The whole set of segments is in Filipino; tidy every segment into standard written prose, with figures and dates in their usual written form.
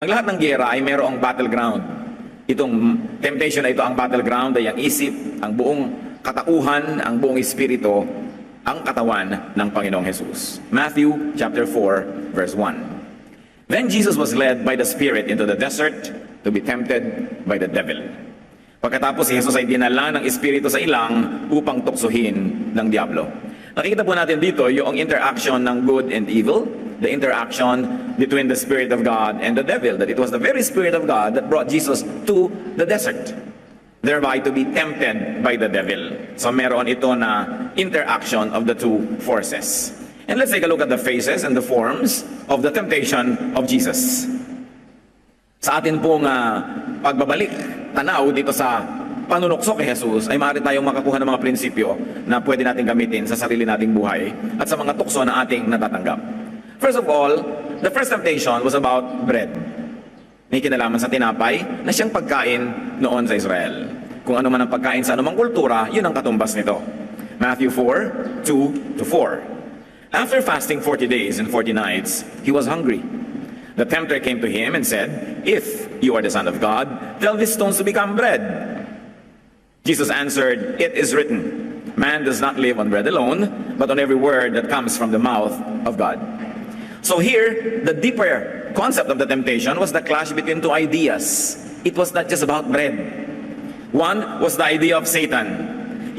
Ang lahat ng giyera ay mayroong battleground. Itong temptation na ito, ang battleground ay ang isip, ang buong katauhan, ang buong espiritu, ang katawan ng Panginoong Jesus. Matthew chapter 4 verse 1. Then Jesus was led by the Spirit into the desert to be tempted by the devil. Pagkatapos si Jesus ay dinala ng espiritu sa ilang upang tuksohin ng diablo. Nakikita po natin dito yung interaction ng good and evil, the interaction between the Spirit of God and the devil, that it was the very Spirit of God that brought Jesus to the desert, thereby to be tempted by the devil. So meron ito na interaction of the two forces. And let's take a look at the phases and the forms of the temptation of Jesus. Sa atin pong pagbabalik, tanaw dito sa panunukso kay Jesus, ay maaari tayong makakuha ng mga prinsipyo na pwede natin gamitin sa sarili nating buhay at sa mga tukso na ating natatanggap. First of all, the first temptation was about bread. May kinalaman sa tinapay na siyang pagkain noon sa Israel. Kung ano man ang pagkain sa anumang kultura, yun ang katumbas nito. Matthew 4, 2-4. After fasting 40 days and 40 nights, he was hungry. The tempter came to him and said, "If you are the Son of God, tell these stones to become bread." Jesus answered, "It is written, man does not live on bread alone, but on every word that comes from the mouth of God." So here, the deeper concept of the temptation was the clash between two ideas. It was not just about bread. One was the idea of Satan.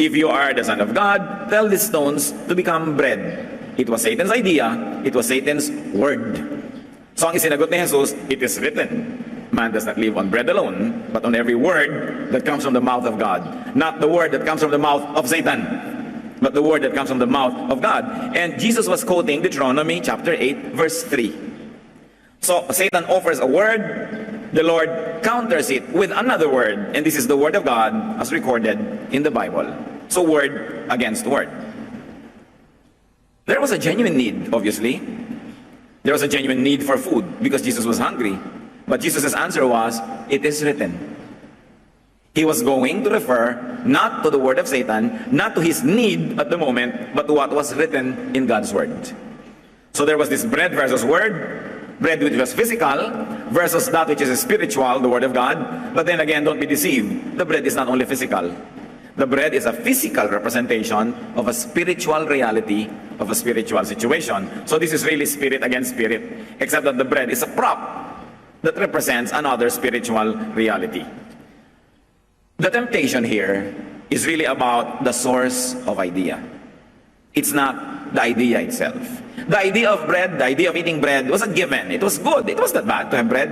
If you are the Son of God, tell these stones to become bread. It was Satan's idea. It was Satan's word. So ang isinagot ni Jesus, it is written, man does not live on bread alone, but on every word that comes from the mouth of God. Not the word that comes from the mouth of Satan, but the word that comes from the mouth of God. And Jesus was quoting Deuteronomy chapter 8, verse 3. So Satan offers a word, the Lord counters it with another word, and this is the word of God as recorded in the Bible. So word against word. There was a genuine need, obviously. There was a genuine need for food because Jesus was hungry. But Jesus' answer was, it is written. He was going to refer not to the word of Satan, not to his need at the moment, but to what was written in God's word. So there was this bread versus word, bread which was physical versus that which is spiritual, the word of God. But then again, don't be deceived. The bread is not only physical. The bread is a physical representation of a spiritual reality, of a spiritual situation. So this is really spirit against spirit, except that the bread is a prop that represents another spiritual reality. The temptation here is really about the source of idea. It's not the idea itself. The idea of bread, the idea of eating bread was a given. It was good. It was not bad to have bread.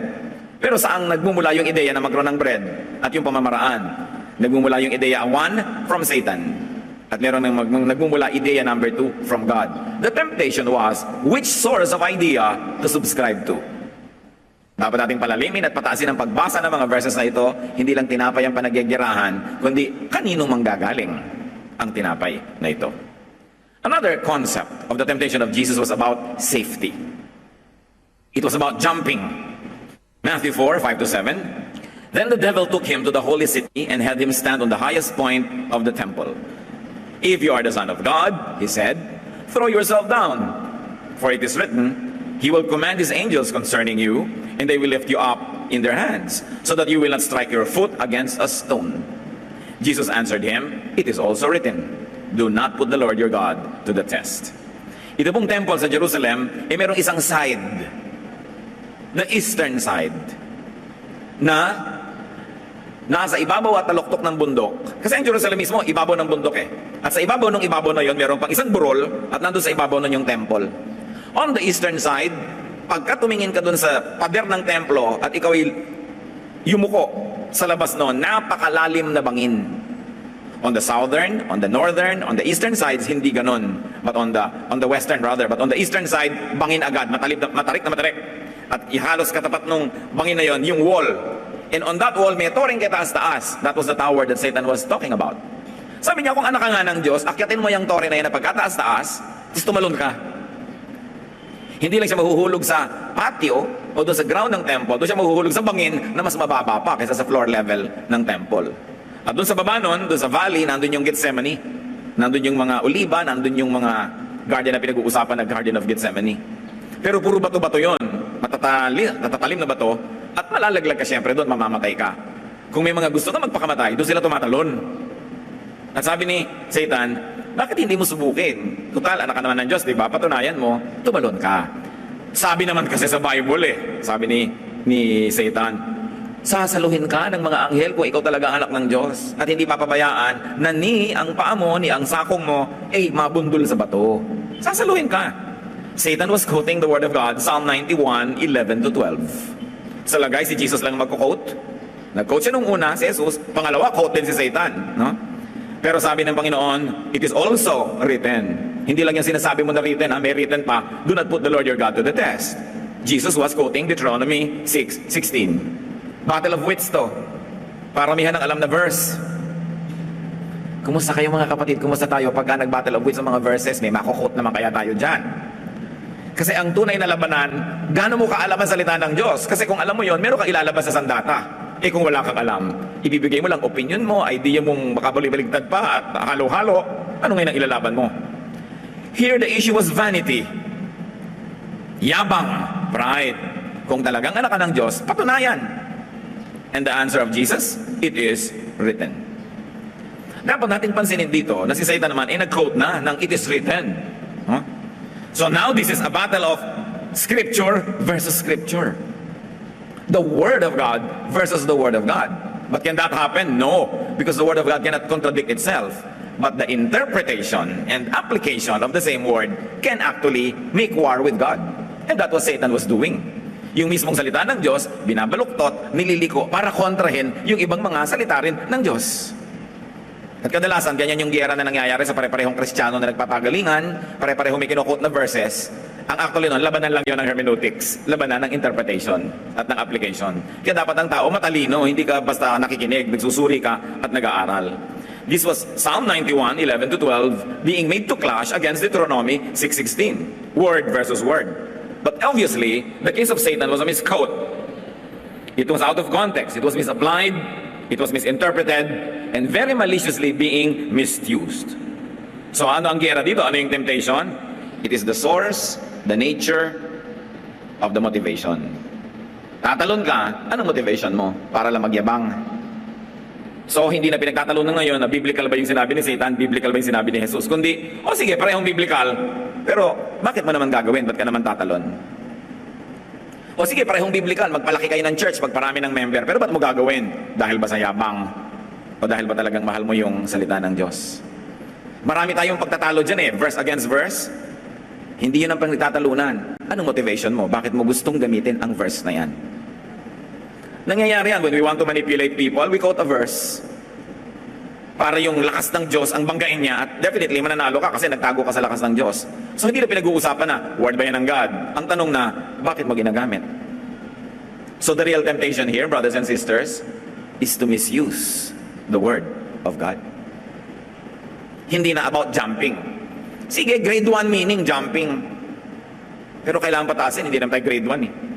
Pero saan nagmumula yung ideya na magkaroon ng bread at yung pamamaraan? Nagmumula yung ideya 1 from Satan. At meron nagmumula ideya number 2 from God. The temptation was which source of idea to subscribe to. Dapat nating palalimin at pataasin ang pagbasa ng mga verses na ito, hindi lang tinapay ang panagyagirahan, kundi kaninong manggagaling ang tinapay na ito. Another concept of the temptation of Jesus was about safety. It was about jumping. Matthew 4, 5-7. Then the devil took him to the holy city and had him stand on the highest point of the temple. "If you are the Son of God," he said, "throw yourself down. For it is written, He will command His angels concerning you, and they will lift you up in their hands, so that you will not strike your foot against a stone." Jesus answered him, "It is also written, do not put the Lord your God to the test." Ito pong temple sa Jerusalem, merong isang side, the eastern side, na nasa ibabaw at taluktok ng bundok. Kasi ang Jerusalem mismo, ibabaw ng bundok eh. At sa ibabaw ng ibabaw na yon, meron pang isang burol at nandun sa ibabaw nun yung temple. On the eastern side, pagka tumingin ka dun sa pader ng templo at ikaw ay yumuko sa labas nun, napakalalim na bangin. On the southern, on the northern, on the eastern sides, hindi ganun. But on the western rather, but on the eastern side, bangin agad, matarik na matarik. At ihalos katapat nung bangin na yon, yung wall. And on that wall, may toring kataas-taas. That was the tower that Satan was talking about. Sabi niya, kung anak ka nga ng Diyos, akyatin mo yung tore na yan na pagkataas-taas, tapos tumalon ka. Hindi lang siya mahuhulog sa patio o doon sa ground ng temple, doon siya mahuhulog sa bangin na mas mababa pa kaysa sa floor level ng temple. At doon sa baba nun, doon sa valley, nandun yung Gethsemane. Nandun yung mga oliba, nandun yung mga garden na pinag-uusapan na Garden of Gethsemane. Pero puro bato-bato yon. matatalim na bato, at malalaglag ka siyempre doon, mamamatay ka. Kung may mga gusto na magpakamatay, doon sila tumatalon. At sabi ni Satan, bakit hindi mo subukin? Total, anak ka naman ng Diyos, di ba? Patunayan mo, tumalon ka. Sabi naman kasi sa Bible sabi ni Satan, sasaluhin ka ng mga anghel kung ikaw talaga anak ng Diyos at hindi papabayaan na ni ang paa mo, ni ang sakong mo, mabundol sa bato. Sasaluhin ka. Satan was quoting the word of God, Psalm 91:11-12. Sa lagay, si Jesus lang magko-quote. Nag-quote siya nung una, si Jesus. Pangalawa, quote din si Satan. No? Pero sabi ng Panginoon, it is also written. Hindi lang yan sinasabi mo na written, may written pa, do not put the Lord your God to the test. Jesus was quoting Deuteronomy 6:16. Battle of wits to. Paramihan ng alam na verse. Kumusta kayo mga kapatid? Kumusta tayo pagka nag-battle of wits sa mga verses? May makukot naman kaya tayo dyan. Kasi ang tunay na labanan, gaano mo kaalam ang salita ng Diyos? Kasi kung alam mo yon, meron kang ilalabas sa sandata. Kung wala kang alam, ibibigay mo lang opinion mo, idea mong makabalibaligtad pa at halo-halo, ano ngayon ang ilalaban mo? Here the issue was vanity. Yabang, pride. Kung talagang anak ka ng Diyos, patunayan. And the answer of Jesus, it is written. Dapat natin pansinin dito na si Satan naman nag-quote na ng it is written. Huh? So now this is a battle of Scripture versus Scripture. The Word of God versus the Word of God. But can that happen? No, because the Word of God cannot contradict itself. But the interpretation and application of the same Word can actually make war with God. And that was Satan was doing. Yung mismong salita ng Diyos, binabaluktot, nililiko para kontrahin yung ibang mga salita rin ng Diyos. At kadalasan, ganyan yung giyera na nangyayari sa pare-parehong Kristiyano na nagpapagalingan, pare-parehong may kinukot na verses. Ang actually nun, labanan lang yun ng hermeneutics, labanan ng interpretation at ng application. Kaya dapat ang tao matalino, hindi ka basta nakikinig, nagsusuri ka at nag-aaral. This was Psalm 91:11-12 being made to clash against Deuteronomy 6:16. Word versus word. But obviously, the case of Satan was a misquote. It was out of context. It was misapplied. It was misinterpreted. And very maliciously being misused. So ano ang giyera dito? Ano yung temptation? It is the source, the nature of the motivation. Tatalon ka, anong motivation mo? Para lang magyabang. So hindi na pinagtatalon na ngayon na biblical ba yung sinabi ni Satan, biblical ba yung sinabi ni Jesus. Kundi, sige, parehong biblical. Pero bakit mo naman gagawin? Ba't ka naman tatalon? Sige, parehong biblical. Magpalaki kayo ng church, magparami ng member. Pero ba't mo gagawin? Dahil ba sa yabang? O dahil ba talagang mahal mo yung salita ng Diyos? Marami tayong pagtatalo dyan verse against verse. Hindi yun ang pangtatalunan. Anong motivation mo? Bakit mo gustong gamitin ang verse na yan? Nangyayari yan when we want to manipulate people, we quote a verse para yung lakas ng Diyos ang banggain niya at definitely mananalo ka kasi nagtago ka sa lakas ng Diyos. So hindi na pinag-uusapan na, word ba yan ng God? Ang tanong na, bakit mo ginagamit? So the real temptation here, brothers and sisters, is to misuse the word of God. Hindi na about jumping. Sige, grade 1 meaning jumping. Pero kailangan pataasin, hindi naman tayo grade 1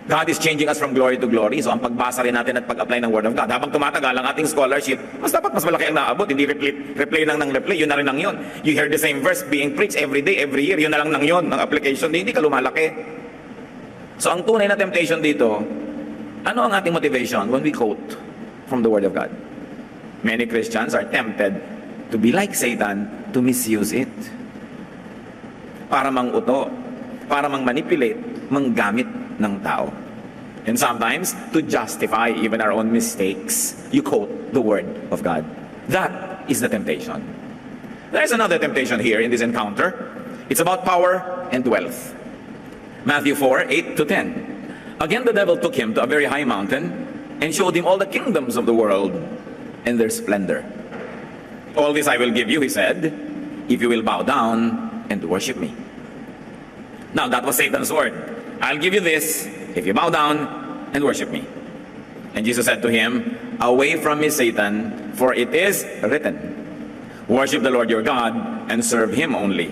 God is changing us from glory to glory. So ang pagbasa rin natin at pag-apply ng Word of God, habang tumatagal ang ating scholarship, dapat mas malaki ang naabot. Hindi replay lang ng replay, yun na rin ang yun. You hear the same verse being preached every day, every year, yun na lang ng yun, ng application, hindi ka lumalaki. So ang tunay na temptation dito, ano ang ating motivation when we quote from the Word of God? Many Christians are tempted to be like Satan, to misuse it. Para mang-uto, para mang-manipulate, manggamit ng tao. And sometimes, to justify even our own mistakes, you quote the Word of God. That is the temptation. There's another temptation here in this encounter. It's about power and wealth. Matthew 4:8-10. Again, the devil took him to a very high mountain and showed him all the kingdoms of the world and their splendor. All this I will give you, he said, if you will bow down and worship me. Now, that was Satan's word. I'll give you this if you bow down and worship me. And Jesus said to him, away from me, Satan, for it is written, worship the Lord your God and serve him only.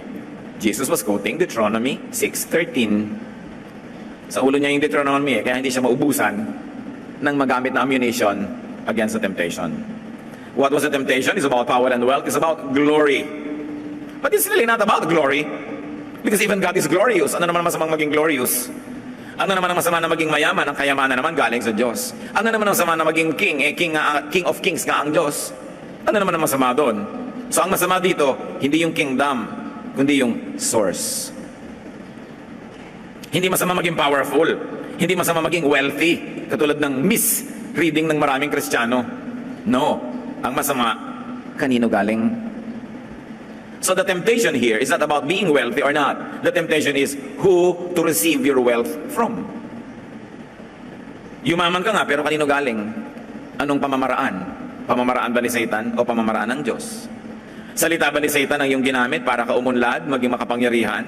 Jesus was quoting Deuteronomy 6:13. Sa ulo niya yung Deuteronomy, kaya hindi siya maubusan ng magamit na ammunition against the temptation. What was the temptation? It's about power and wealth. It's about glory. But it's really not about glory. Because even God is glorious. Ano naman ang masamang maging glorious? Ano naman ang masama na maging mayaman? Ang kayamanan naman galing sa Diyos. Ano naman ang masama na maging king? King of kings nga ang Diyos. Ano naman ang masama doon? So ang masama dito, hindi yung kingdom, kundi yung source. Hindi masama maging powerful. Hindi masama maging wealthy. Katulad ng misreading ng maraming Kristiyano. No. Ang masama, kanino galing? So the temptation here is not about being wealthy or not. The temptation is who to receive your wealth from. Yumaman ka nga, pero kanino galing? Anong pamamaraan? Pamamaraan ba ni Satan o pamamaraan ng Diyos? Salita ba ni Satan ang iyong ginamit para ka umunlad, maging makapangyarihan?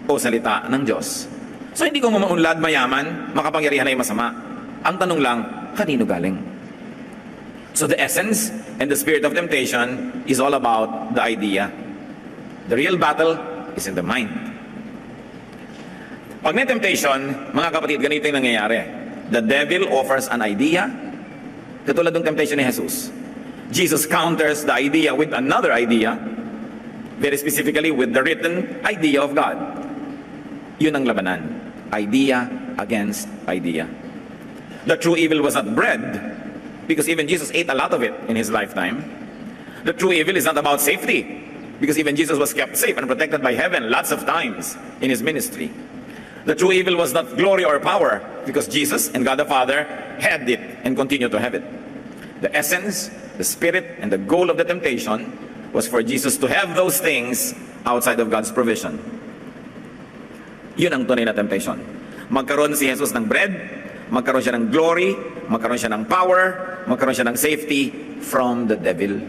O salita ng Diyos? So hindi ko umunlad, mayaman, makapangyarihan ay masama. Ang tanong lang, kanino galing? So the essence and the spirit of temptation is all about the idea. The real battle is in the mind. Pag may temptation, mga kapatid, ganito yung nangyayari. The devil offers an idea, katulad ng temptation ni Jesus. Jesus counters the idea with another idea, very specifically with the written idea of God. Yun ang labanan. Idea against idea. The true evil was not bread, because even Jesus ate a lot of it in his lifetime. The true evil is not about safety, because even Jesus was kept safe and protected by heaven lots of times in his ministry. The true evil was not glory or power, because Jesus and God the Father had it and continue to have it. The essence, the spirit, and the goal of the temptation was for Jesus to have those things outside of God's provision. Yun ang tunay na temptation. Magkaroon si Jesus ng bread, magkaroon siya ng glory, magkaroon siya ng power, magkaroon siya ng safety from the devil.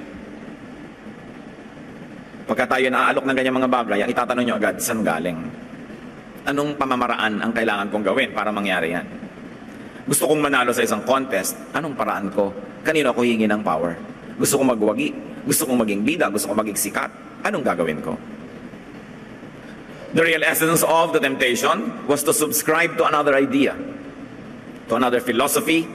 Pagka tayo naaalok ng ganyang mga bagay, ang itatanong nyo agad, saan galing? Anong pamamaraan ang kailangan kong gawin para mangyari yan? Gusto kong manalo sa isang contest, anong paraan ko? Kanino ako hingi ng power? Gusto kong magwagi? Gusto kong maging bida? Gusto kong maging sikat? Anong gagawin ko? The real essence of the temptation was to subscribe to another idea, to another philosophy,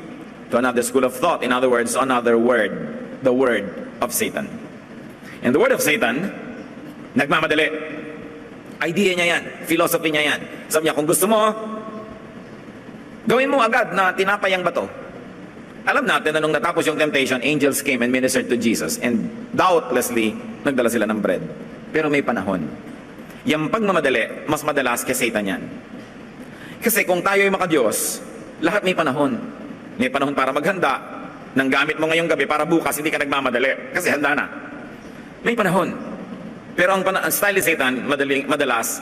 to another school of thought. In other words, another word, the word of Satan. And the word of Satan, nagmamadali. Idea niya yan, philosophy niya yan. Sabi niya, kung gusto mo, gawin mo agad na tinapay ang bato. Alam natin na nung natapos yung temptation, angels came and ministered to Jesus. And doubtlessly, nagdala sila ng bread. Pero may panahon. Yung pagmamadali, mas madalas kay Satan yan. Kasi kung tayo ay makadiyos, lahat may panahon. May panahon para maghanda. Nang gamit mo ngayong gabi para bukas, hindi ka nagmamadali. Kasi handa na. May panahon. Pero ang style ni Satan, madalas,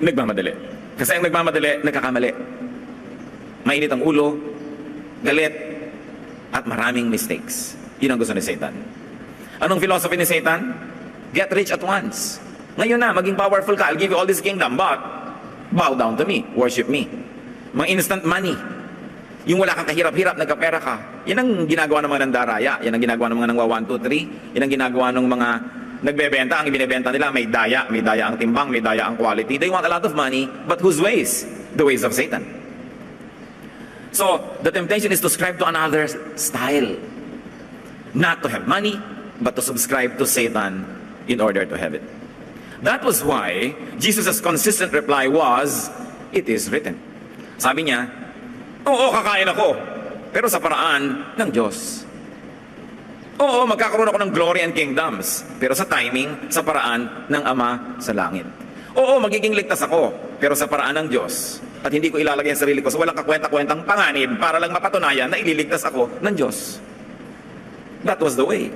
nagmamadali. Kasi ang nagmamadali, nagkakamali. Mainit ang ulo, galit, at maraming mistakes. Yun ang gusto ni Satan. Anong philosophy ni Satan? Get rich at once. Ngayon na, maging powerful ka. I'll give you all this kingdom, but bow down to me, worship me. Mga instant money. Yung wala kang kahirap-hirap, nagkapera ka. Yan ang ginagawa ng mga nandaraya. Yan ang ginagawa ng mga nangwa 1, 2, 3. Yan ang ginagawa ng mga nagbebenta. Ang ibinebenta nila, may daya ang timbang, may daya ang quality. They want a lot of money, but whose ways? The ways of Satan. So, the temptation is to subscribe to another style. Not to have money, but to subscribe to Satan in order to have it. That was why Jesus' consistent reply was, it is written. Sabi niya, oo, kakain ako, pero sa paraan ng Diyos. Oo, magkakaroon ako ng glory and kingdoms, pero sa timing, sa paraan ng Ama sa langit. Oo, magiging ligtas ako, pero sa paraan ng Diyos. At hindi ko ilalagay ang sarili ko sa walang kakwenta-kwentang panganib para lang mapatunayan na ililigtas ako ng Diyos. That was the way.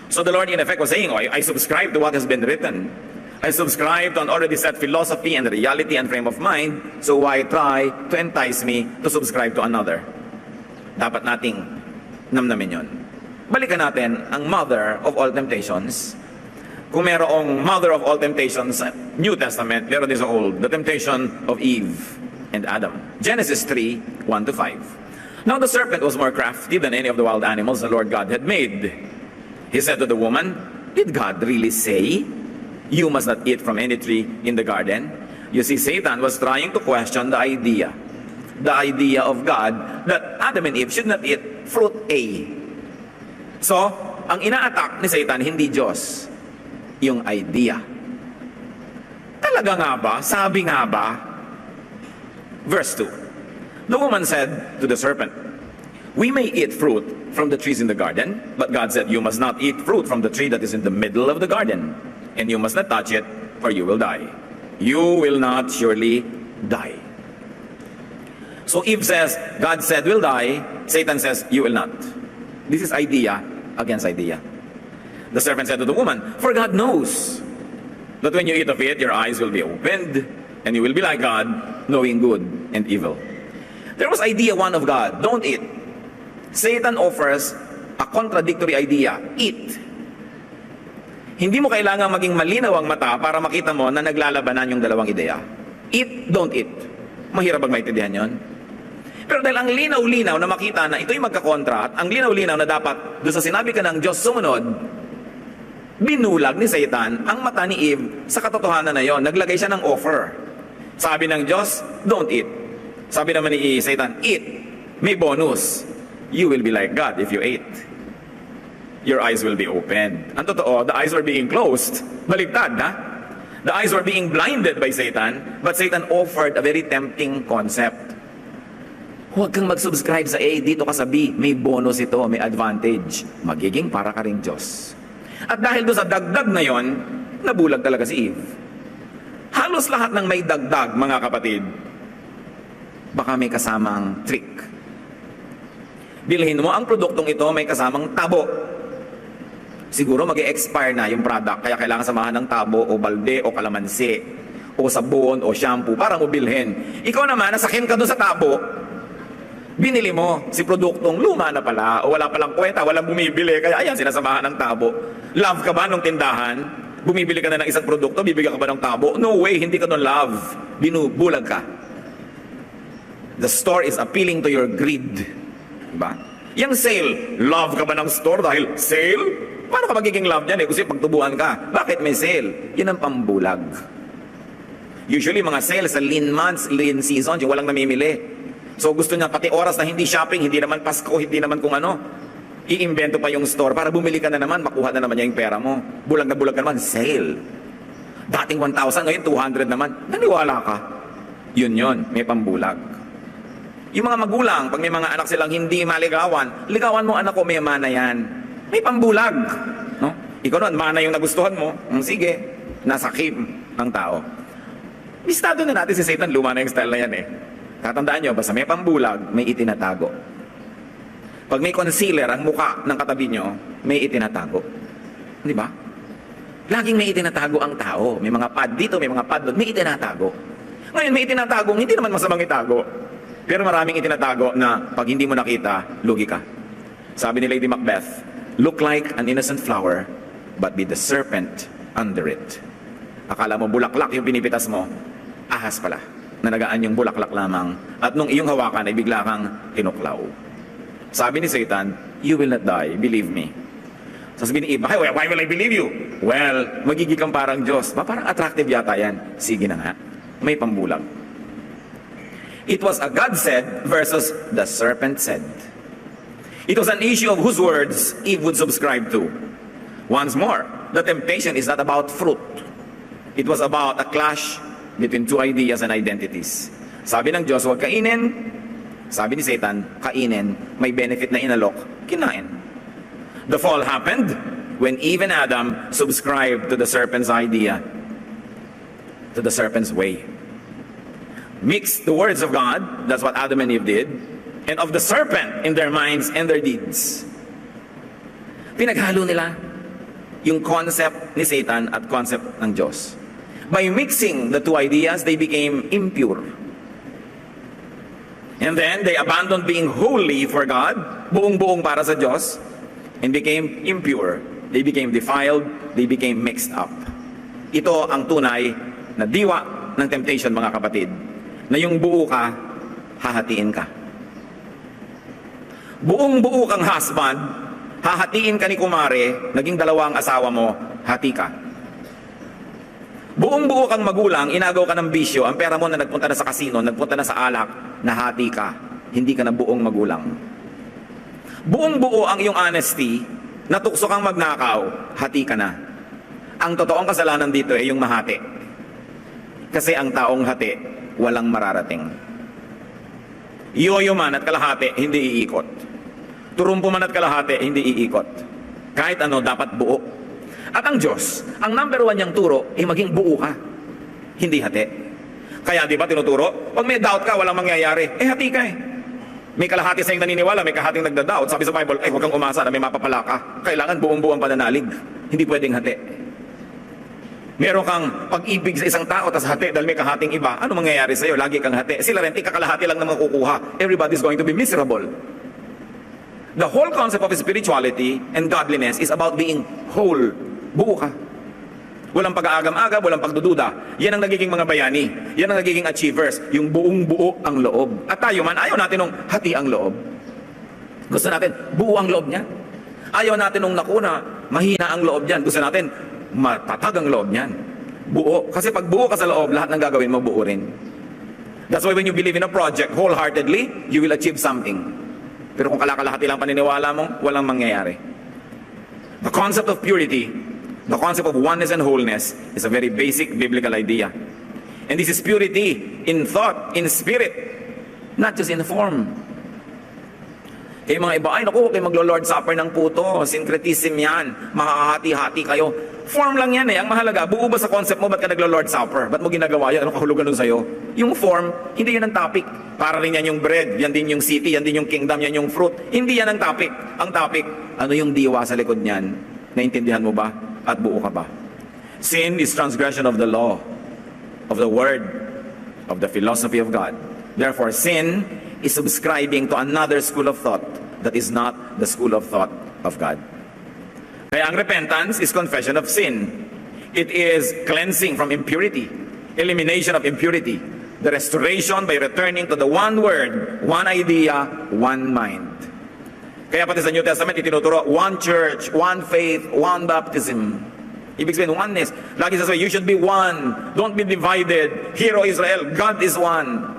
So the Lord in effect was saying, oh, I subscribe to what has been written. I subscribe to an already set philosophy and reality and frame of mind, so why try to entice me to subscribe to another? Dapat nating namnamin yun. Balikan natin ang mother of all temptations. Kung merong mother of all temptations sa New Testament, meron din sa Old, the temptation of Eve and Adam. Genesis 3, 1-5. Now the serpent was more crafty than any of the wild animals the Lord God had made. He said to the woman, did God really say, you must not eat from any tree in the garden? You see, Satan was trying to question the idea of God that Adam and Eve should not eat fruit A. So, ang ina-attack ni Satan, hindi Diyos, yung idea. Talaga nga ba? Sabi nga ba? Verse 2. The woman said to the serpent, "We may eat fruit from the trees in the garden, but God said, you must not eat fruit from the tree that is in the middle of the garden, and you must not touch it, for you will die. You will not surely die." So Eve says, God said will die. Satan says, you will not. This is idea against idea. The serpent said to the woman, "For God knows that when you eat of it, your eyes will be opened, and you will be like God, knowing good and evil." There was idea one of God, don't eat. Satan offers a contradictory idea, eat. Hindi mo kailangan maging malinaw ang mata para makita mo na naglalabanan yung dalawang ideya. Eat, don't eat. Mahirap bang maintindihan yon? Pero dahil ang linaw-linaw na makita na ito'y magkakontra, at ang linaw-linaw na dapat doon sa sinabi ka ng Diyos sumunod, binulag ni Satan ang mata ni Eve sa katotohanan na yon. Naglagay siya ng offer. Sabi ng Diyos, don't eat. Sabi naman ni Satan, eat. May bonus. You will be like God if you ate. Your eyes will be opened. Ang totoo, the eyes were being closed. Baligtad, ha? The eyes were being blinded by Satan, but Satan offered a very tempting concept. Huwag kang mag-subscribe sa A, dito ka sa B, may bonus ito, may advantage. Magiging para ka ring Diyos. At dahil doon sa dagdag na yon, nabulag talaga si Eve. Halos lahat ng may dagdag, mga kapatid, baka may kasamang trick. Bilhin mo ang produktong ito, may kasamang tabo. Siguro mag-e-expire na yung product, kaya kailangan samahan ng tabo o balde o kalamansi o sabon o shampoo para mo bilhin. Ikaw naman, nasakin ka doon sa tabo, binili mo si produktong luma na pala o wala palang kwenta, walang bumibili, kaya ayan, sinasamahan ng tabo. Love ka ba nung tindahan? Bumibili ka na ng isang produkto, bibigyan ka ba ng tabo? No way, hindi ka nun love. Binubulag ka. The store is appealing to your greed. Diba? Yung sale, love ka ba ng store dahil sale? Paano ka magiging love dyan kasi pagtubuan ka? Bakit may sale? Yun ang pambulag. Usually mga sale sa lean months, lean season, yung walang namimili. So gusto niya pati oras na hindi shopping, hindi naman Pasko, hindi naman kung ano, iimbento pa yung store para bumili ka na naman, makuha na naman niya yung pera mo. Bulag na bulag ka naman, sale. Dating 1,000, ngayon 200 naman. Naniwala ka. Yun, may pambulag. Yung mga magulang, pag may mga anak silang hindi maligawan, ligawan mo anak ko, may mana yan. May pambulag. No? Ikaw nun, mana yung nagustuhan mo. Sige, nasa kim ng tao. Listado na natin si Satan, luma na yung style na yan eh. Tatandaan nyo, basta may pambulag, may itinatago. Pag may concealer ang muka ng katabi nyo, may itinatago. Di ba? Laging may itinatago ang tao. May mga pad dito, may mga pad doon, may itinatago. Ngayon, may itinatago, hindi naman masamang itago. Pero maraming itinatago na pag hindi mo nakita, lugi ka. Sabi ni Lady Macbeth, look like an innocent flower, but be the serpent under it. Akala mo bulaklak yung pinipitas mo, ahas pala. Nanagaan yung bulaklak lamang, at nung iyong hawakan ay bigla kang tinuklaw. Sabi ni Satan, you will not die, believe me. Sasabihin ni Eve, why will I believe you? Well, magiging kang parang Diyos. Parang attractive yata yan. Sige na nga, may pambulag. It was a God said versus the serpent said. It was an issue of whose words Eve would subscribe to. Once more, the temptation is not about fruit. It was about a clash between two ideas and identities. Sabi ng Diyos, huwag kainin. Sabi ni Satan, kainin. May benefit na inalok, kinain. The fall happened when Eve and Adam subscribed to the serpent's idea, to the serpent's way. Mixed the words of God, that's what Adam and Eve did, and of the serpent in their minds and their deeds. Pinaghalo nila yung concept ni Satan at concept ng Diyos. By mixing the two ideas, they became impure. And then, they abandoned being holy for God, buong-buong para sa Diyos, and became impure. They became defiled, they became mixed up. Ito ang tunay na diwa ng temptation, mga kapatid, na yung buo ka, hahatiin ka. Buong-buo kang husband, hahatiin ka ni kumare, naging dalawang asawa mo, hati ka. Buong-buo kang magulang, inagaw ka ng bisyo, ang pera mo na nagpunta na sa kasino, nagpunta na sa alak, nahati ka. Hindi ka na buong magulang. Buong-buo ang iyong honesty, natukso kang magnakaw, hati ka na. Ang totoong kasalanan dito ay yung mahati. Kasi ang taong hati, walang mararating. Yoyo man at kalahati, hindi iikot. Turumpo man at kalahati, hindi iikot. Kahit ano, dapat buo. At ang Diyos, ang number one niyang turo, ay maging buo ka. Hindi hati. Kaya di ba tinuturo? Pag may doubt ka, walang mangyayari. Hati ka eh. May kalahati sa iyong naniniwala, may kahating nagda-doubt. Sabi sa Bible, huwag kang umasa na may mapapala ka. Kailangan buong-buong pananalig. Hindi pwedeng hati. Meron kang pag-ibig sa isang tao, tas hati dahil may kahating iba. Ano mangyayari sa'yo? Lagi kang hati. Sila rin, kakalahati lang na makukuha. Everybody's going to be miserable. The whole concept of spirituality and godliness is about being whole. Buo ka. Walang pag-aagam-agam, walang pagdududa. Yan ang nagiging mga bayani. Yan ang nagiging achievers. Yung buong-buo ang loob. At tayo man, ayaw natin nung hati ang loob. Gusto natin, buo ang loob niya. Ayaw natin nung nakuna, mahina ang loob niyan. Gusto natin, matatag ang loob niyan. Buo. Kasi pag buo ka sa loob, lahat ng gagawin mo, buo rin. That's why when you believe in a project wholeheartedly, you will achieve something. Pero kung kalakalahati lang paniniwala mo, walang mangyayari. The concept of purity, the concept of oneness and wholeness is a very basic biblical idea. And this is purity in thought, in spirit, not just in form. Kaya mga iba, ay naku, kayo maglo-Lord Supper ng puto, syncretism yan, makakahati-hati kayo. Form lang yan eh, ang mahalaga, buo ba sa concept mo, ba't ka naglo-Lord Supper? Ba't mo ginagawa yan? Anong kahulugan nun sa'yo? Yung form, hindi yan ang topic. Para rin yan yung bread, yan din yung city, yan din yung kingdom, yan yung fruit. Hindi yan ang topic. Ang topic, ano yung diwa sa likod niyan? Naintindihan mo ba? At buo ka ba? Sin is transgression of the law, of the word, of the philosophy of God. Therefore, sin is subscribing to another school of thought that is not the school of thought of God. Kaya ang repentance is confession of sin. It is cleansing from impurity, elimination of impurity, the restoration by returning to the one word, one idea, one mind. Kaya pati sa New Testament, itinuturo, one church, one faith, one baptism. Ibig sabihin, oneness. Lagi sasabi, you should be one. Don't be divided. Hear, O Israel, God is one.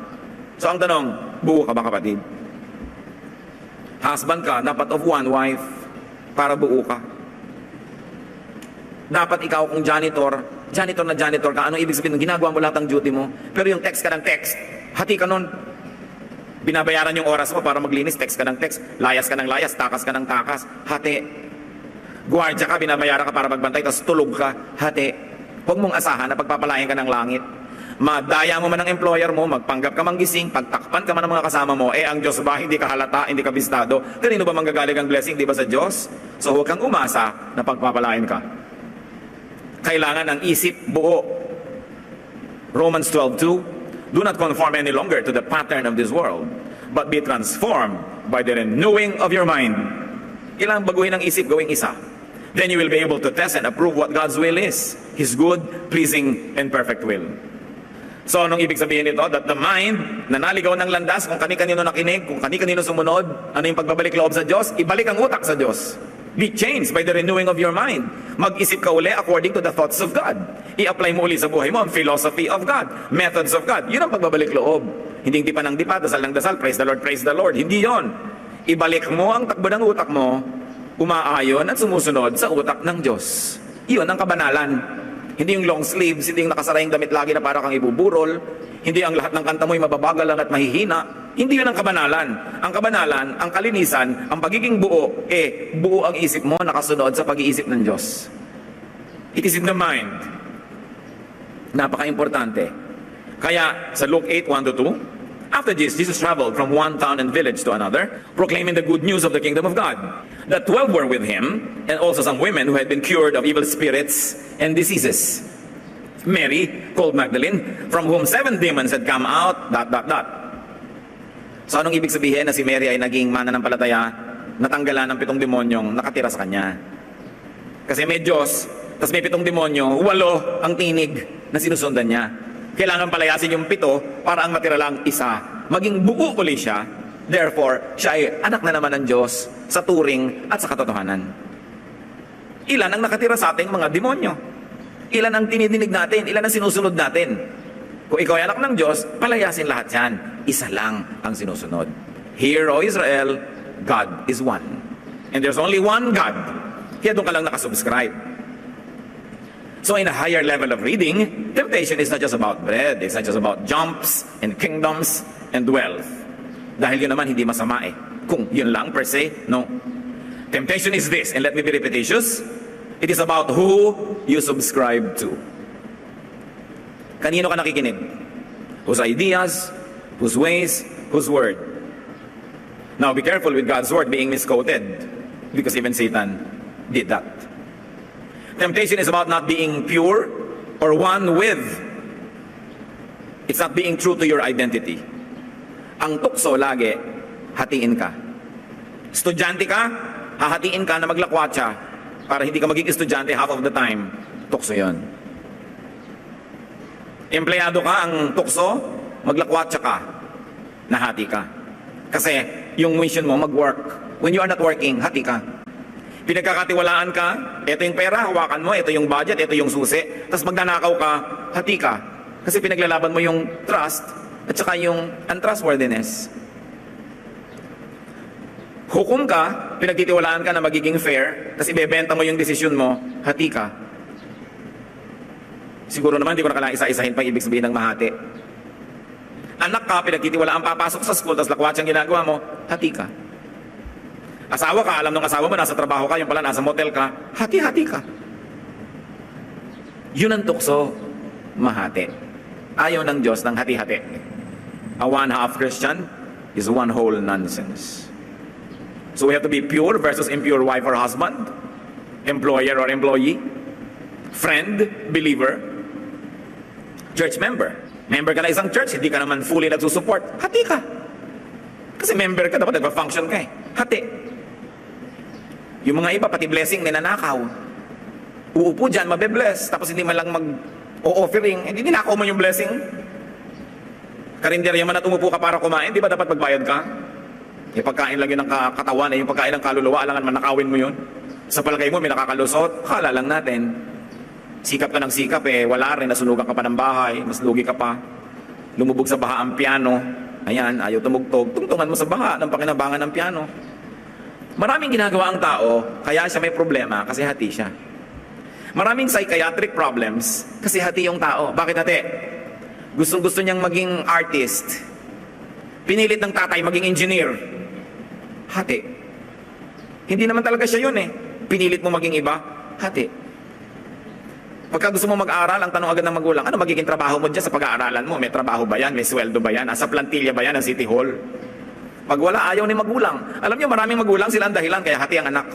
So ang tanong, buo ka ba kapatid? Husband ka, dapat of one wife para buo ka. Dapat ikaw kung janitor na janitor ka, ano ibig sabihin? Ginagawa mo lahat ng duty mo. Pero yung text ka ng text, hati ka nun. Binabayaran yung oras mo para maglinis, text ka ng text, layas ka ng layas, takas ka ng takas, hati. Guardia ka, binabayaran ka para magbantay, tapos tulog ka, hati. Huwag mong asahan na pagpapalayan ka ng langit. Madaya mo man ang employer mo, magpanggap ka manggising, pagtakpan ka man ng mga kasama mo, ang Diyos ba, hindi ka halata, hindi ka bistado, kanino ba manggagaling ang blessing, di ba sa Diyos? So huwag kang umasa na pagpapalain ka. Kailangan ang isip buo. Romans 12:2, do not conform any longer to the pattern of this world, but be transformed by the renewing of your mind. Kailangan baguhin ang isip, gawing isa. Then you will be able to test and approve what God's will is, His good, pleasing, and perfect will. So, anong ibig sabihin nito? That the mind, na naligaw ng landas, kung kani-kanino nakinig, kung kani-kanino sumunod, ano yung pagbabalik loob sa Diyos? Ibalik ang utak sa Diyos. Be changed by the renewing of your mind. Mag-isip ka uli according to the thoughts of God. I-apply mo uli sa buhay mo ang philosophy of God, methods of God. Yun ang pagbabalik loob. Hindi pa ng dipa, dasal ng dasal, praise the Lord. Hindi yon. Ibalik mo ang takbo ng utak mo, umaayon at sumusunod sa utak ng Diyos. Iyon ang kabanalan. Hindi yung long sleeves, hindi yung nakasara yung damit lagi na para kang ibuburol, hindi ang lahat ng kanta mo'y mababagal lang at mahihina. Hindi yun ang kabanalan. Ang kabanalan, ang kalinisan, ang pagiging buo, buo ang isip mo nakasunod sa pag-iisip ng Diyos. It is in the mind. Napaka-importante. Kaya sa Luke 8:1-2, after Jesus traveled from one town and village to another, proclaiming the good news of the kingdom of God. The 12 were with him, and also some women who had been cured of evil spirits and diseases. Mary, called Magdalene, from whom 7 demons had come out, ... So anong ibig sabihin na si Mary ay naging mananampalataya, natanggalan ng 7 demonyong nakatira sa kanya? Kasi may Diyos, tapos may 7 demonyo, 8 ang tinig na sinusundan niya. Kailangan palayasin yung 7 para ang matira lang isa. Maging buo uli siya, therefore, siya ay anak na naman ng Diyos sa turing at sa katotohanan. Ilan ang nakatira sa ating mga demonyo? Ilan ang tinidinig natin? Ilan ang sinusunod natin? Kung ikaw ay anak ng Diyos, palayasin lahat yan. Isa lang ang sinusunod. Hear, O Israel, God is one. And there's only one God. Kaya doon ka lang nakasubscribe. So in a higher level of reading, temptation is not just about bread, it's not just about jumps and kingdoms and wealth. Dahil yun naman hindi masama eh. Kung yun lang per se, no. Temptation is this, and let me be repetitious, it is about who you subscribe to. Kanino ka nakikinig? Whose ideas, whose ways, whose word. Now be careful with God's word being misquoted, because even Satan did that. Temptation is about not being pure or one with. It's not being true to your identity. Ang tukso lagi, hatiin ka. Estudyante ka, hahatiin ka na maglakwatsa para hindi ka maging estudyante half of the time. Tukso yon. Empleyado ka, ang tukso, maglakwatsa ka, nahati ka. Kasi yung mission mo mag-work. When you are not working, hati ka. Pinagkakatiwalaan ka, ito yung pera, hawakan mo, ito yung budget, ito yung susi, tapos magnanakaw ka, hati ka. Kasi pinaglalaban mo yung trust at saka yung untrustworthiness. Hukom ka, pinagtitiwalaan ka na magiging fair, tapos ibebenta mo yung desisyon mo, hati ka. Siguro naman, hindi ko na kailangan isa-isahin pa ibig sabihin ng mahati. Anak ka, pinagtitiwalaan papasok sa school, tapos lakwatsa ang ginagawa mo, hati ka. Asawa ka, alam ng asawa mo, nasa trabaho ka, yung pala nasa motel ka, hati-hati ka. Yun ang tukso, mahati. Ayaw ng Diyos ng hati-hati. A one-half Christian is one whole nonsense. So we have to be pure versus impure wife or husband, employer or employee, friend, believer, church member. Member ka na isang church, hindi ka naman fully nagsusupport, hati ka. Kasi member ka, dapat nagpa-function ka eh. Hati. Yung mga iba, pati blessing, ninanakaw. Uupo dyan, mabe-bless. Tapos hindi man lang mag-o-offering. Hindi ninakaw mo yung blessing. Karinderya man at umupo ka para kumain, di ba dapat magbayad ka? Yung pagkain lang yun ng katawan, yung pagkain ng kaluluwa, alangan man nakawin mo yun. Sa palagay mo, may nakakalusot, kala lang natin. Sikap ka ng sikap eh, wala rin, nasunugan ka pa ng bahay, mas lugi ka pa. Lumubog sa baha ang piano. Ayan, ayaw tumugtog. Tungtungan mo sa baha ng pakinabangan ng piano. Maraming ginagawa ang tao, kaya siya may problema kasi hati siya. Maraming psychiatric problems kasi hati yung tao. Bakit hati? Gustong-gusto niyang maging artist. Pinilit ng tatay maging engineer. Hati. Hindi naman talaga siya yun eh. Pinilit mo maging iba. Hati. Pagka gusto mo mag-aral, ang tanong agad ng magulang, ano magiging trabaho mo dyan sa pag-aaralan mo? May trabaho ba yan? May sweldo ba yan? Nasa plantilla ba yan ng City Hall? Pag wala, ayaw ni magulang. Alam niyo, maraming magulang sila ang dahilan kaya hati ang anak.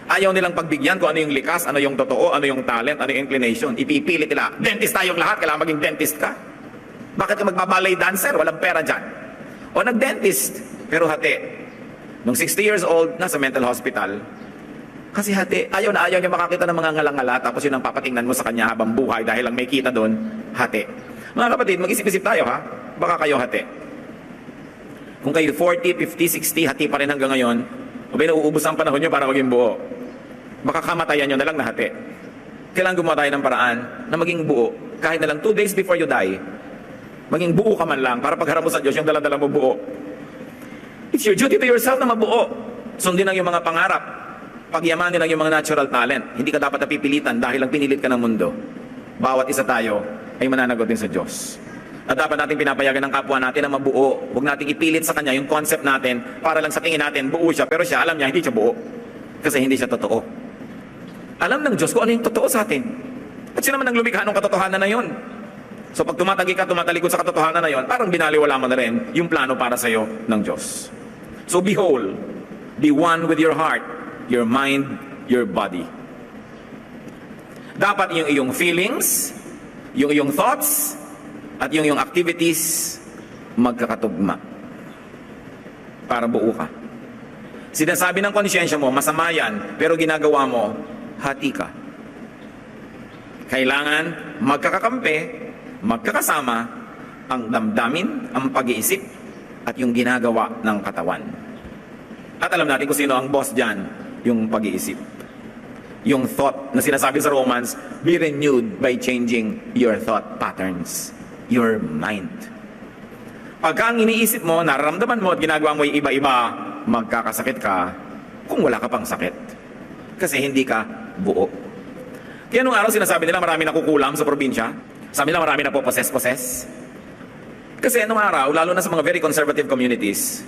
Ayaw nilang pagbigyan kung ano yung likas, ano yung totoo, ano yung talent, ano yung inclination. Ipipilit nila. Dentist tayong lahat, kailangan maging dentist ka. Bakit ka magbabalay dancer? Walang pera dyan. O nag-dentist, pero hati. Nung 60 years old, nasa mental hospital. Kasi hati, ayaw na ayaw niya makakita ng mga ngalangala, tapos yun ang papatingnan mo sa kanya habang buhay dahil lang may kita doon, hati. Mga kapatid, mag-isip-isip tayo ha. Baka kayo hati. Kung kayo 40, 50, 60, hati pa rin hanggang ngayon, o ba nauubos ang panahon nyo para maging buo? Baka kamatayan nyo na lang na hati. Kailangan gumawa tayo ng paraan na maging buo. Kahit na lang 2 days before you die, maging buo ka man lang para pagharap mo sa Diyos yung dala-dala mo buo. It's your duty to yourself na mabuo. Sundin lang yung mga pangarap. Pagyamanin lang yung mga natural talent. Hindi ka dapat napipilitan dahil lang pinilit ka ng mundo. Bawat isa tayo ay mananagot din sa Diyos. At dapat natin pinapayagan ng kapwa natin na mabuo. Huwag natin ipilit sa kanya yung concept natin para lang sa tingin natin buo siya. Pero siya, alam niya, hindi siya buo. Kasi hindi siya totoo. Alam ng Diyos kung ano yung totoo sa atin. At siya naman ang lumikha ng katotohanan na yun. So pag tumatagi ka, tumatalikod sa katotohanan na yun, parang binaliwala mo na rin yung plano para sa'yo ng Diyos. So be whole. Be one with your heart, your mind, your body. Dapat yung iyong feelings, yung iyong thoughts, at yung iyong activities magkakatugma para buo ka. Sinasabi ng konsyensya mo, masama yan, pero ginagawa mo, hati ka. Kailangan magkakakampi, magkakasama ang damdamin, ang pag-iisip, at yung ginagawa ng katawan. At alam natin kung sino ang boss dyan, yung pag-iisip. Yung thought na sinasabi sa Romans, be renewed by changing your thought patterns. Your mind. Pagka ang iniisip mo, nararamdaman mo at ginagawa mo yung iba-iba, magkakasakit ka kung wala ka pang sakit. Kasi hindi ka buo. Kaya nung araw sinasabi nila marami nakukulam sa probinsya. Sabi nila marami na po possess. Kasi nung araw, lalo na sa mga very conservative communities,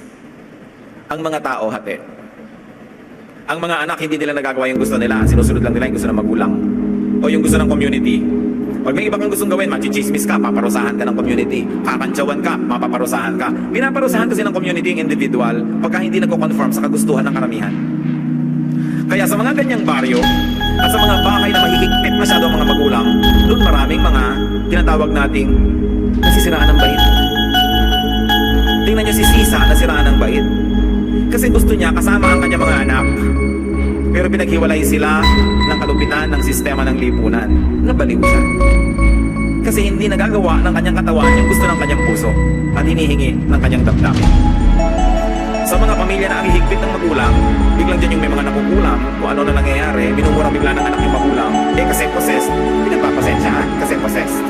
ang mga tao hati. Ang mga anak hindi nila nagagawa yung gusto nila. Sinusunod lang nila yung gusto ng magulang. O yung gusto ng community. Pag may iba kang gustong gawin, machismis ka, paparusahan ka ng community. Kakantsawan ka, mapaparusahan ka. Pinaparusahan kasi ng community yung individual pagka hindi nagko-conform sa kagustuhan ng karamihan. Kaya sa mga ganyang baryo, at sa mga bahay na mahihigpit masyado ang mga magulang, doon maraming mga tinatawag nating nasisiraan ng bait. Tingnan nyo si Sisa, nasiraan ng bait. Kasi gusto niya kasama ang kanyang mga anak. Pero pinaghiwalay sila ng kalupitan ng sistema ng lipunan. Nabaliw siya. Kasi hindi nagagawa ng kanyang katawan yung gusto ng kanyang puso at hinihingi ng kanyang damdamin. Sa mga pamilya na ang hihigpit ng magulang, biglang dyan yung may mga nakukulam, kung ano na nangyayari, minumura bigla ng anak yung magulang, kasi possessed, pinagpapasensyahan, kasi possessed.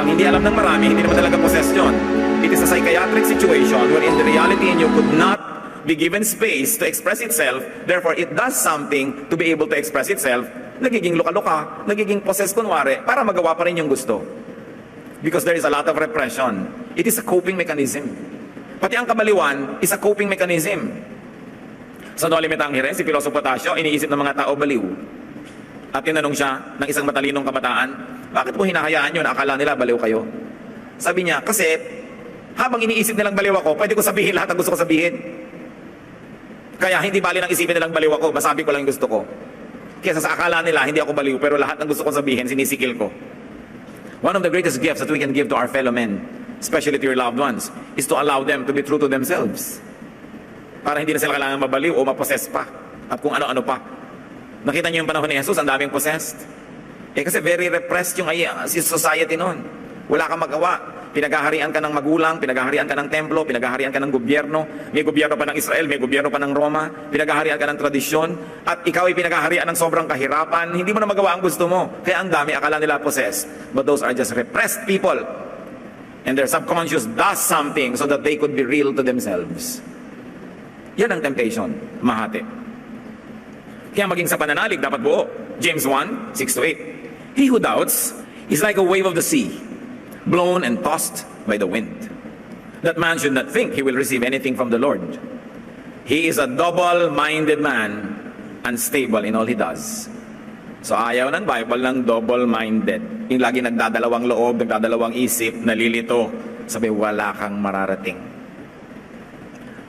Ang hindi alam ng marami, hindi naman talaga possessed yun. It is a psychiatric situation wherein the reality in you could not be given space to express itself, therefore it does something to be able to express itself, nagiging luka-luka, nagiging possessed kunwari, para magawa pa rin yung gusto. Because there is a lot of repression. It is a coping mechanism. Pati ang kabaliwan is a coping mechanism. Sa No Limit Angere, si Piloso Potasio, iniisip ng mga tao baliw. At tinanong siya ng isang matalinong kabataan, bakit mo hinahayaan yun? Akala nila baliw kayo. Sabi niya, kasi habang iniisip nilang baliw ako, pwede ko sabihin lahat ang gusto ko sabihin. Kaya hindi bali nang isipin nilang baliw ako, masabi ko lang yung gusto ko. Kesa sa akala nila, hindi ako baliw, pero lahat ng gusto ko sabihin, sinisikil ko. One of the greatest gifts that we can give to our fellow men, especially to your loved ones, is to allow them to be true to themselves. Para hindi na sila kailangan mabaliw o mapossess pa. At kung ano-ano pa. Nakita niyo yung panahon ni Jesus, ang daming possessed. Kasi very repressed yung society noon. Wala kang magawa. Pinaghaharian ka ng magulang, pinaghaharian ka ng templo, pinaghaharian ka ng gobyerno. May gobyerno pa ng Israel, may gobyerno pa ng Roma. Pinaghaharian ka ng tradisyon. At ikaw ay pinaghaharian ng sobrang kahirapan. Hindi mo na magawa ang gusto mo. Kaya ang dami, akala nila possessed. But those are just repressed people. And their subconscious does something so that they could be real to themselves. Yan ang temptation, mahati. Kaya maging sa pananalig, dapat buo. James 1, 6-8. He who doubts is like a wave of the sea, blown and tossed by the wind. That man should not think he will receive anything from the Lord. He is a double-minded man, unstable in all he does. So ayaw ng Bible ng double-minded. Yung lagi nagdadalawang loob, nagdadalawang isip, nalilito. Sabi, wala kang mararating.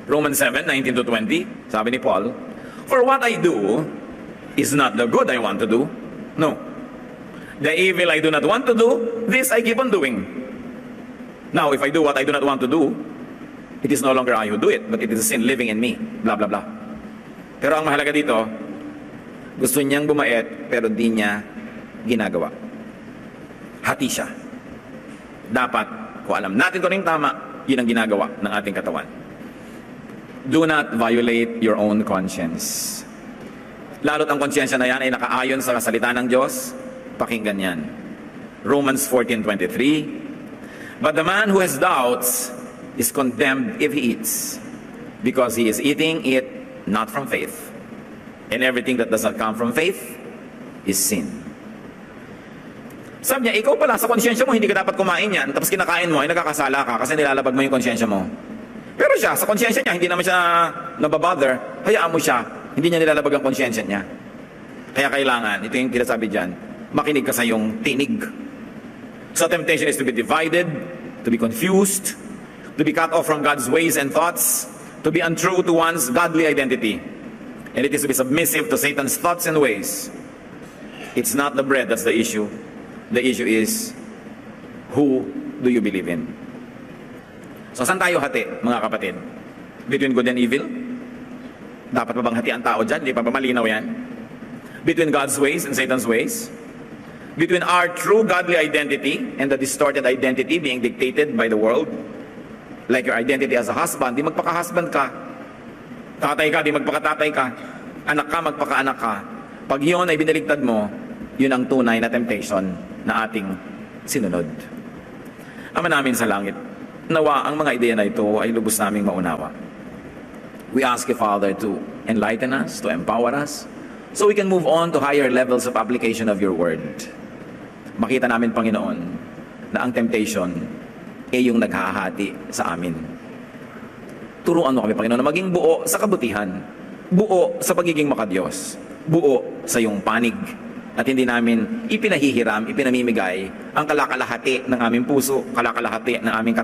Romans 7, 19-20, sabi ni Paul, for what I do is not the good I want to do. No. The evil I do not want to do, this I keep on doing. Now, if I do what I do not want to do, it is no longer I who do it, but it is sin living in me. Blah, blah, blah. Pero ang mahalaga dito, gusto niyang bumait, pero di niya ginagawa. Hati siya. Dapat, kung alam natin kung ano yung tama, yun ang ginagawa ng ating katawan. Do not violate your own conscience. Lalo't ang konsyensya na yan ay nakaayon sa salita ng Diyos, pakinggan yan. Romans 14:23. But the man who has doubts is condemned if he eats, because he is eating it not from faith. And everything that does not come from faith is sin. Sabi niya, ikaw pala sa konsyensya mo, hindi ka dapat kumain yan, tapos kinakain mo, ay nagkakasala ka kasi nilalabag mo yung konsyensya mo. Pero siya, sa konsyensya niya, hindi naman siya nababother, hayaan mo siya, hindi niya nilalabag ang konsyensya niya. Kaya kailangan, ito yung tinasabi dyan, makinig ka sa iyong tinig. So temptation is to be divided, to be confused, to be cut off from God's ways and thoughts, to be untrue to one's godly identity. And it is to be submissive to Satan's thoughts and ways. It's not the bread that's the issue. The issue is, who do you believe in? So saan tayo hati, mga kapatid? Between good and evil? Dapat pa bang hati ang tao dyan? Hindi pa ba malinaw yan? Between God's ways and Satan's ways? Between our true godly identity and the distorted identity being dictated by the world? Like your identity as a husband, di magpaka-husband ka. Tatay ka, di magpaka-tatay ka. Anak ka, magpaka-anak ka. Pag yun ay binaligtad mo, yun ang tunay na temptation na ating sinunod. Ama namin sa langit, nawa ang mga ideya na ito ay lubos naming maunawa. We ask you, Father, to enlighten us, to empower us, so we can move on to higher levels of application of your word. Makita namin, Panginoon, na ang temptation ay yung naghahati sa amin. Turuan mo kami, Panginoon, na maging buo sa kabutihan, buo sa pagiging makadiyos, buo sa iyong panig, at hindi namin ipinahihiram, ipinamimigay ang kalakalahati ng aming puso, kalakalahati ng aming